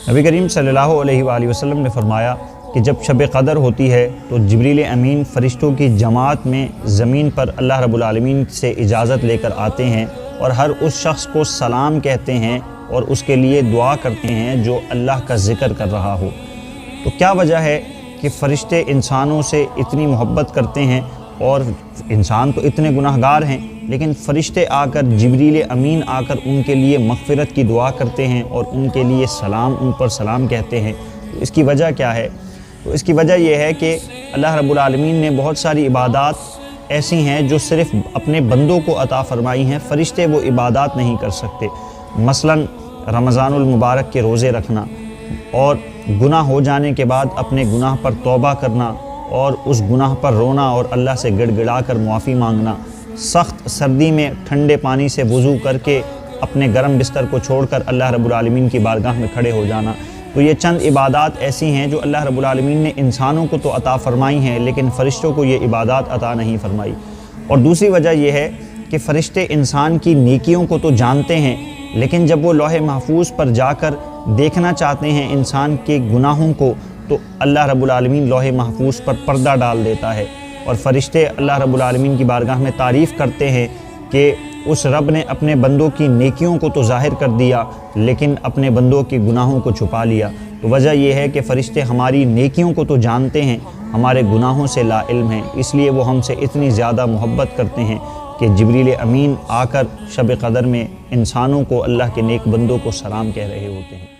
نبی کریم صلی اللہ علیہ وآلہ وسلم نے فرمایا کہ جب شب قدر ہوتی ہے تو جبریل امین فرشتوں کی جماعت میں زمین پر اللہ رب العالمین سے اجازت لے کر آتے ہیں اور ہر اس شخص کو سلام کہتے ہیں اور اس کے لیے دعا کرتے ہیں جو اللہ کا ذکر کر رہا ہو۔ تو کیا وجہ ہے کہ فرشتے انسانوں سے اتنی محبت کرتے ہیں، اور انسان تو اتنے گناہگار ہیں، لیکن فرشتے آ کر جبریل امین آ کر ان کے لیے مغفرت کی دعا کرتے ہیں اور ان کے لیے ان پر سلام کہتے ہیں؟ تو اس کی وجہ کیا ہے؟ تو اس کی وجہ یہ ہے کہ اللہ رب العالمین نے بہت ساری عبادات ایسی ہیں جو صرف اپنے بندوں کو عطا فرمائی ہیں، فرشتے وہ عبادات نہیں کر سکتے۔ مثلا رمضان المبارک کے روزے رکھنا، اور گناہ ہو جانے کے بعد اپنے گناہ پر توبہ کرنا اور اس گناہ پر رونا اور اللہ سے گڑ گڑا کر معافی مانگنا، سخت سردی میں ٹھنڈے پانی سے وضو کر کے اپنے گرم بستر کو چھوڑ کر اللہ رب العالمین کی بارگاہ میں کھڑے ہو جانا۔ تو یہ چند عبادات ایسی ہیں جو اللہ رب العالمین نے انسانوں کو تو عطا فرمائی ہیں، لیکن فرشتوں کو یہ عبادات عطا نہیں فرمائی۔ اور دوسری وجہ یہ ہے کہ فرشتے انسان کی نیکیوں کو تو جانتے ہیں، لیکن جب وہ لوح محفوظ پر جا کر دیکھنا چاہتے ہیں انسان کے گناہوں کو، تو اللہ رب العالمین لوح محفوظ پر پردہ ڈال دیتا ہے، اور فرشتے اللہ رب العالمین کی بارگاہ میں تعریف کرتے ہیں کہ اس رب نے اپنے بندوں کی نیکیوں کو تو ظاہر کر دیا، لیکن اپنے بندوں کے گناہوں کو چھپا لیا۔ تو وجہ یہ ہے کہ فرشتے ہماری نیکیوں کو تو جانتے ہیں، ہمارے گناہوں سے لا علم ہیں، اس لیے وہ ہم سے اتنی زیادہ محبت کرتے ہیں کہ جبریل امین آ کر شب قدر میں انسانوں کو، اللہ کے نیک بندوں کو سلام کہہ رہے ہوتے ہیں۔